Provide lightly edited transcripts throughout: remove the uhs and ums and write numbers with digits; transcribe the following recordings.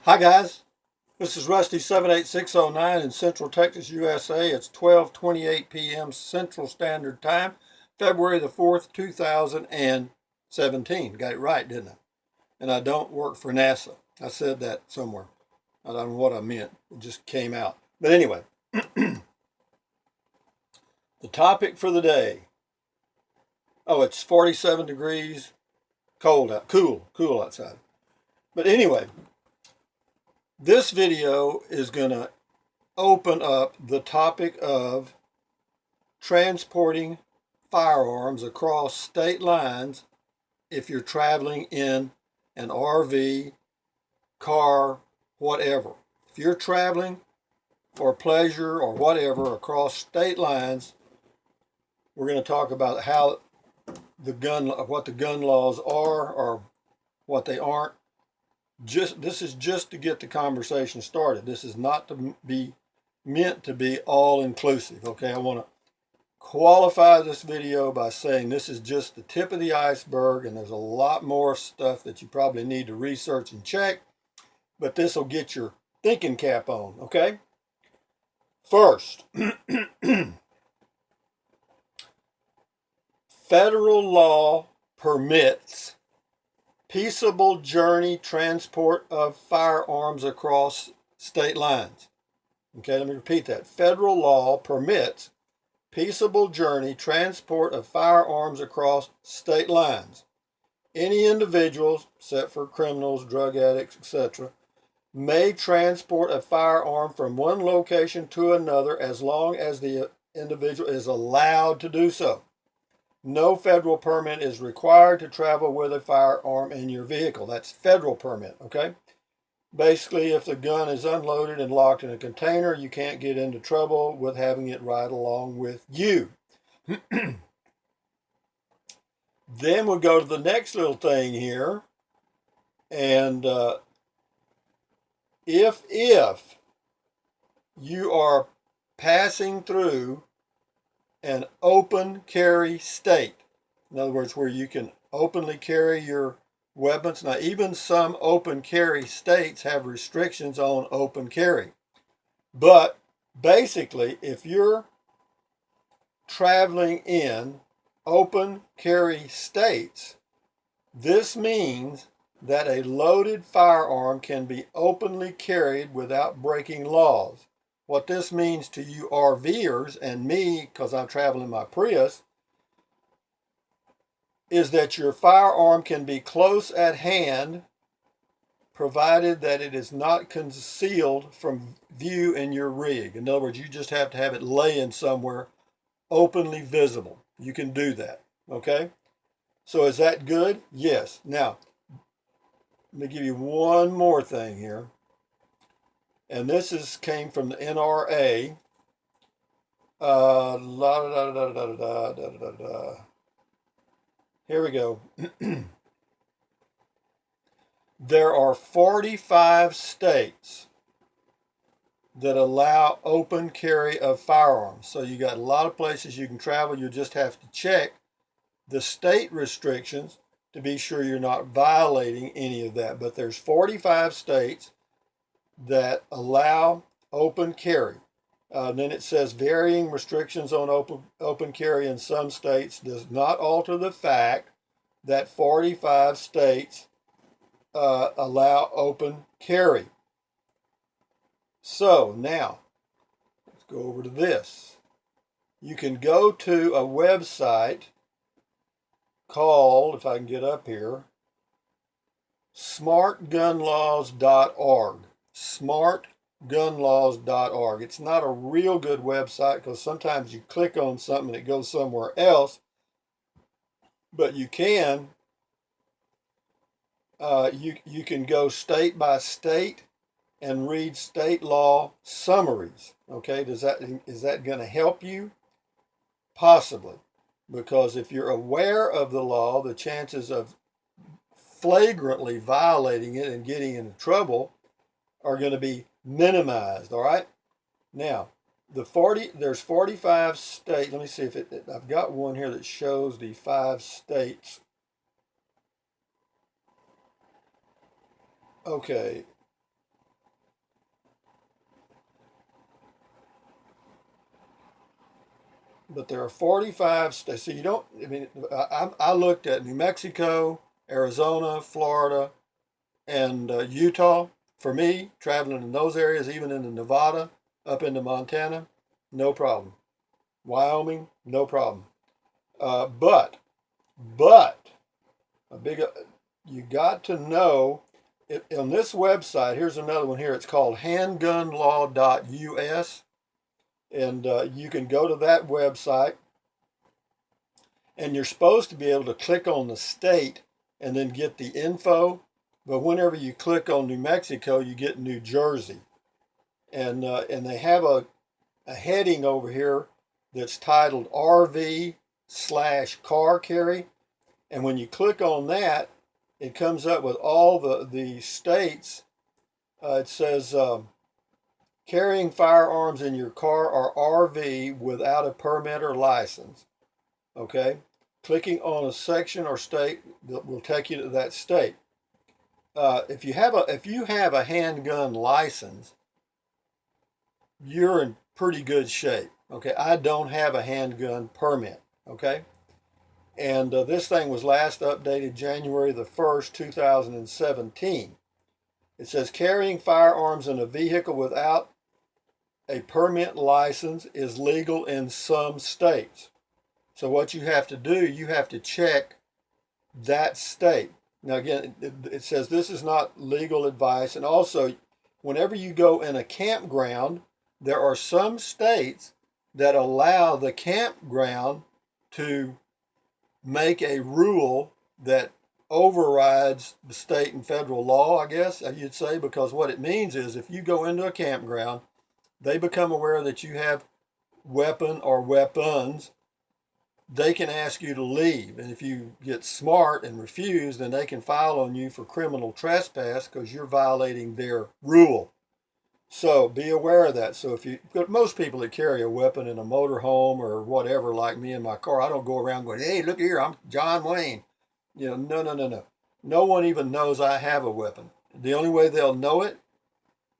Hi guys, this is Rusty 78609 in Central Texas, USA. It's 12:28 p.m. Central Standard Time, February the 4th, 2017. Got it right, didn't I? And I don't work for NASA. I said that somewhere. I don't know what I meant. It just came out. But anyway, the topic for the day. Oh, it's 47 degrees, cool outside. But anyway, this video is going to open up the topic of transporting firearms across state lines if you're traveling in an RV, car, whatever. If you're traveling for pleasure or whatever across state lines, we're going to talk about how what the gun laws are or what they aren't. This is just to get the conversation started. This is not to be meant to be all inclusive. Okay, I want to qualify this video by saying this is just the tip of the iceberg, and there's a lot more stuff that you probably need to research and check, but this will get your thinking cap on. Okay, first, federal law permits peaceable journey transport of firearms across state lines. Okay, let me repeat that. Federal law permits peaceable journey transport of firearms across state lines. Any individuals, except for criminals, drug addicts, etc., may transport a firearm from one location to another as long as the individual is allowed to do so. No federal permit is required to travel with a firearm in your vehicle. That's federal permit, okay? Basically, if the gun is unloaded and locked in a container, you can't get into trouble with having it ride along with you. Then we'll go to the next little thing here. And if you are passing through an open carry state, in other words, where you can openly carry your weapons. Now, even some open carry states have restrictions on open carry. But basically, if you're traveling in open carry states, this means that a loaded firearm can be openly carried without breaking laws. What this means to you RV'ers and me, because I'm traveling my Prius, is that your firearm can be close at hand, provided that it is not concealed from view in your rig. In other words, you just have to have it laying somewhere openly visible. You can do that, okay? So is that good? Yes. Now, let me give you one more thing here. And this came from the NRA. Here we go. There are 45 states that allow open carry of firearms. So you got a lot of places you can travel. You just have to check the state restrictions to be sure you're not violating any of that. But there's 45 states that allow open carry. Then it says varying restrictions on open carry in some states does not alter the fact that 45 states allow open carry. So now, let's go over to this. You can go to a website called, if I can get up here, smartgunlaws.org. Smartgunlaws.org. It's not a real good website because sometimes you click on something and it goes somewhere else. But you can you can go state by state and read state law summaries. Okay, is that going to help you? Possibly, because if you're aware of the law, the chances of flagrantly violating it and getting into trouble are going to be minimized. All right. Now, there's 45 states. Let me see if I've got one here that shows the 5 states. Okay. but there are 45 states. So you don't, I mean, I looked at New Mexico, Arizona, Florida, and Utah. For me, traveling in those areas, even into Nevada, up into Montana, no problem. Wyoming, no problem. But a big, you got to know on this website. Here's another one here. It's called handgunlaw.us, and you can go to that website, and you're supposed to be able to click on the state and then get the info. But whenever you click on New Mexico, you get New Jersey, and they have a heading over here that's titled RV/car carry. And when you click on that, it comes up with all the states. It says carrying firearms in your car or RV without a permit or license. Okay, clicking on a section or state that will take you to that state. If you have a handgun license, you're in pretty good shape. Okay, I don't have a handgun permit. Okay. And this thing was last updated January the 1st, 2017. It says carrying firearms in a vehicle without a permit license is legal in some states. So what you have to do, you have to check that state. Now again, it says this is not legal advice. And also, whenever you go in a campground, there are some states that allow the campground to make a rule that overrides the state and federal law, I guess you'd say, because what it means is if you go into a campground, they become aware that you have weapon or weapons, they can ask you to leave. And if you get smart and refuse, then they can file on you for criminal trespass because you're violating their rule. So be aware of that. So most people that carry a weapon in a motorhome or whatever, like me in my car, I don't go around going, hey, look here, I'm John Wayne. No. No one even knows I have a weapon. The only way they'll know it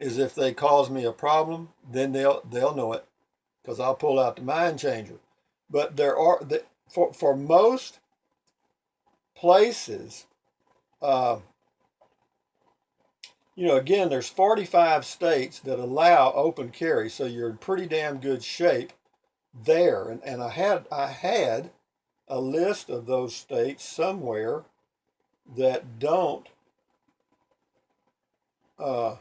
is if they cause me a problem, then they'll know it because I'll pull out the mind changer. But there are, for most places, again, there's 45 states that allow open carry, so you're in pretty damn good shape there. And I had a list of those states somewhere that don't. I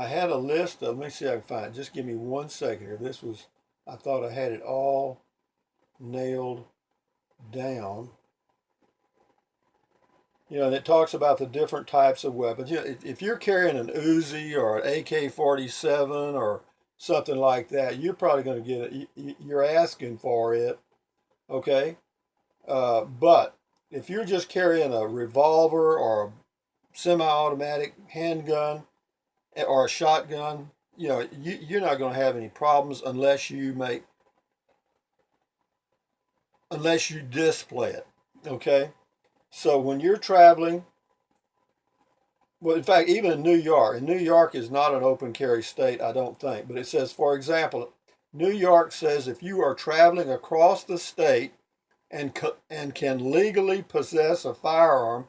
had a list of. Let me see if I can find it. Just give me 1 second here. I thought I had it all nailed down. And it talks about the different types of weapons. If you're carrying an Uzi or an AK-47 or something like that, you're probably going to get it. You're asking for it, okay? But if you're just carrying a revolver or a semi-automatic handgun or a shotgun, you're not going to have any problems unless you display it, okay? So when you're traveling, well, in fact, even in New York is not an open carry state, I don't think. But it says, for example, New York says if you are traveling across the state and can legally possess a firearm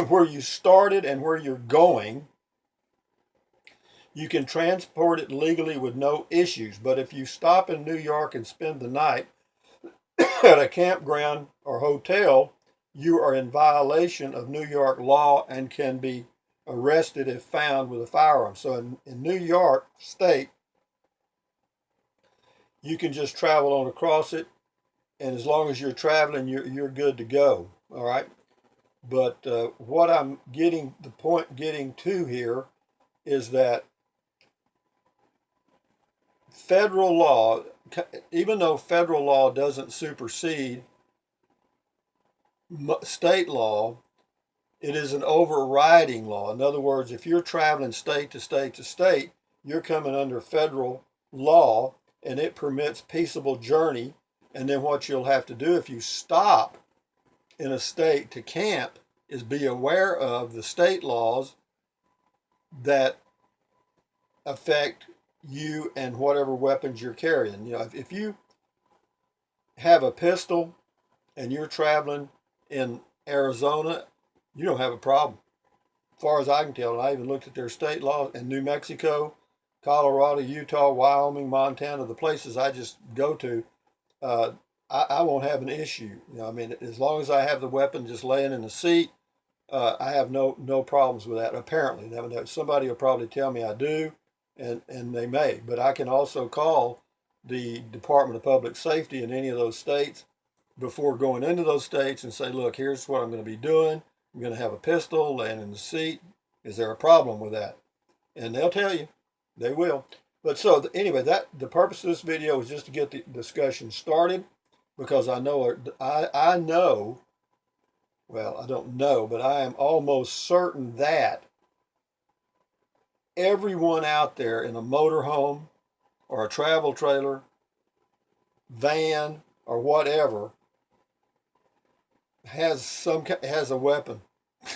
where you started and where you're going, you can transport it legally with no issues. But if you stop in New York and spend the night at a campground or hotel, you are in violation of New York law and can be arrested if found with a firearm. So in New York State, you can just travel on across it, and as long as you're traveling, you're good to go. All right. But what I'm getting to here is that federal law, even though federal law doesn't supersede state law, it is an overriding law. In other words, if you're traveling state to state to state, you're coming under federal law, and it permits peaceable journey. And then what you'll have to do if you stop in a state to camp is be aware of the state laws that affect you and whatever weapons you're carrying. You know, if you have a pistol and you're traveling in Arizona, you don't have a problem. As far as I can tell, and I even looked at their state law in New Mexico, Colorado, Utah, Wyoming, Montana, the places I just go to, uh, I won't have an issue. You know, I mean, as long as I have the weapon just laying in the seat, I have no problems with that. Apparently, somebody will probably tell me I do, and they may. But I can also call the Department of Public Safety in any of those states before going into those states and say, look, here's what I'm going to be doing. I'm going to have a pistol laying in the seat. Is there a problem with that? And they'll tell you. They will. But so anyway, the purpose of this video is just to get the discussion started, because I know well, I don't know, but I am almost certain that everyone out there in a motorhome or a travel trailer, van, or whatever has a weapon.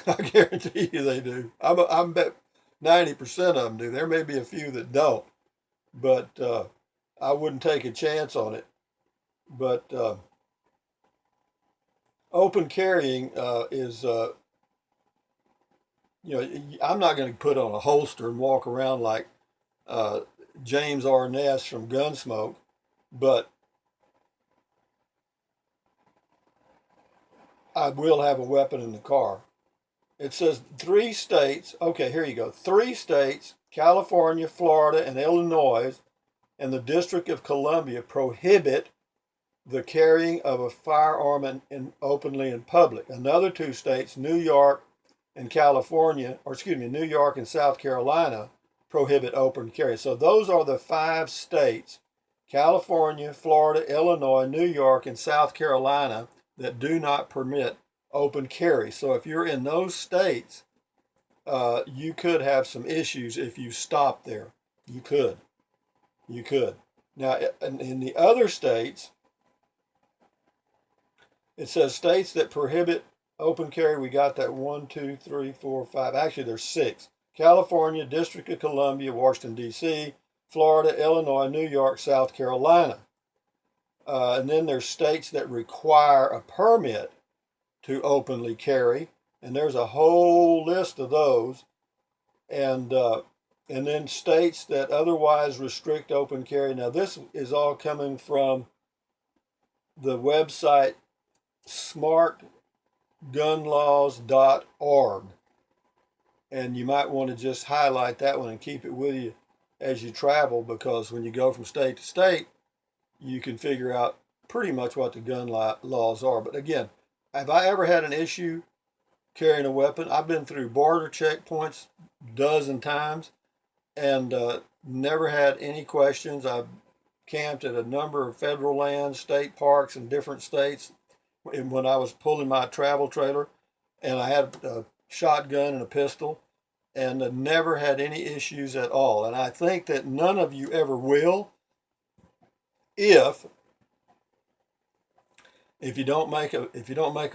I guarantee you they do. I bet 90% of them do. There may be a few that don't, but I wouldn't take a chance on it. But open carrying is, you know, I'm not going to put on a holster and walk around like James R. Ness from Gunsmoke, but I will have a weapon in the car. It says 3 states, okay, here you go. 3 states, California, Florida, and Illinois, and the District of Columbia prohibit the carrying of a firearm openly in public. Another 2 states, New York and California, or excuse me, New York and South Carolina, prohibit open carry. So those are the 5 states, California, Florida, Illinois, New York, and South Carolina, that do not permit open carry. So if you're in those states, you could have some issues if you stop there. You could. Now, in the other states, it says states that prohibit open carry. We got that 1, 2, 3, 4, 5. Actually, there's 6. California, District of Columbia, Washington, D.C., Florida, Illinois, New York, South Carolina. And then there's states that require a permit to openly carry, and there's a whole list of those. And then states that otherwise restrict open carry. Now, this is all coming from the website smartgunlaws.org. And you might want to just highlight that one and keep it with you as you travel, because when you go from state to state, you can figure out pretty much what the gun laws are. But again, have I ever had an issue carrying a weapon? I've been through border checkpoints a dozen times and never had any questions. I've camped at a number of federal lands, state parks in different states when I was pulling my travel trailer, and I had a shotgun and a pistol, and never had any issues at all. And I think that none of you ever will if you don't make a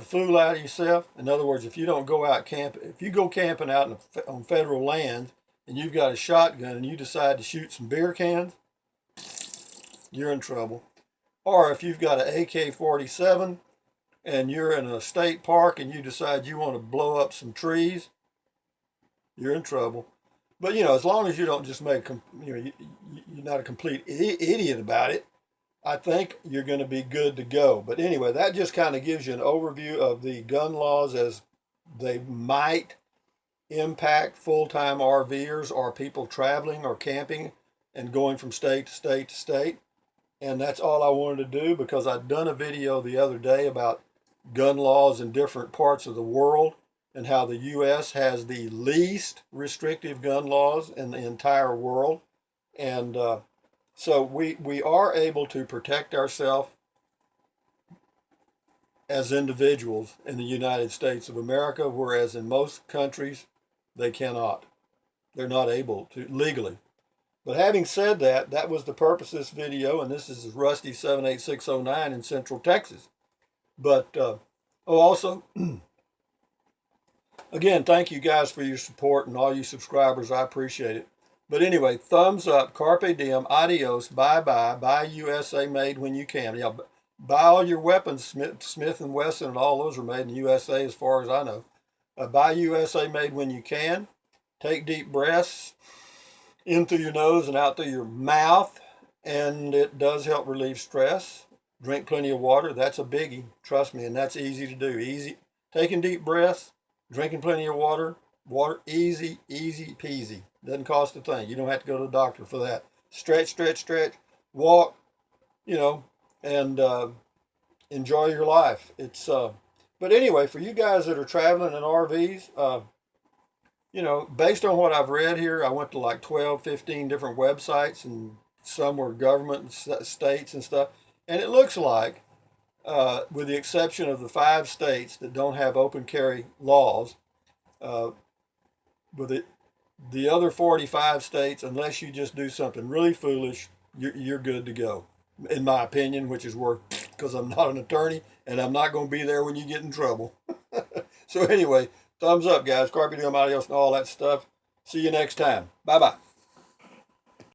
fool out of yourself. In other words, if you don't go out camping, if you go camping out on federal land and you've got a shotgun and you decide to shoot some beer cans, you're in trouble. Or if you've got an AK-47 and you're in a state park and you decide you want to blow up some trees, you're in trouble. But you know, as long as you don't just make, you're not a complete idiot about it, I think you're going to be good to go. But anyway, that just kind of gives you an overview of the gun laws as they might impact full-time RVers or people traveling or camping and going from state to state to state. And that's all I wanted to do, because I'd done a video the other day about gun laws in different parts of the world and how the U.S. has the least restrictive gun laws in the entire world. And so we are able to protect ourselves as individuals in the United States of America, whereas in most countries they cannot. They're not able to legally. But having said that, that was the purpose of this video, and this is Rusty 78609 in Central Texas. But also, again, thank you guys for your support and all you subscribers. I appreciate it. But anyway, thumbs up, carpe diem, adios, bye-bye, buy USA made when you can. Yeah, buy all your weapons, Smith & Wesson and all those are made in the USA as far as I know. Buy USA made when you can. Take deep breaths in through your nose and out through your mouth, and it does help relieve stress. Drink plenty of water. That's a biggie, trust me, and that's easy to do. Easy. Taking deep breaths, drinking plenty of water, easy, easy peasy. Doesn't cost a thing. You don't have to go to the doctor for that. Stretch, stretch, stretch, walk, and enjoy your life. But anyway, for you guys that are traveling in RVs, based on what I've read here, I went to like 12, 15 different websites, and some were government and states and stuff. And it looks like, with the exception of the 5 states that don't have open carry laws, with the other 45 states, unless you just do something really foolish, you're good to go, in my opinion, which is worth, because I'm not an attorney and I'm not going to be there when you get in trouble. So anyway, thumbs up, guys. Carpe diem, adios, and all that stuff. See you next time. Bye-bye.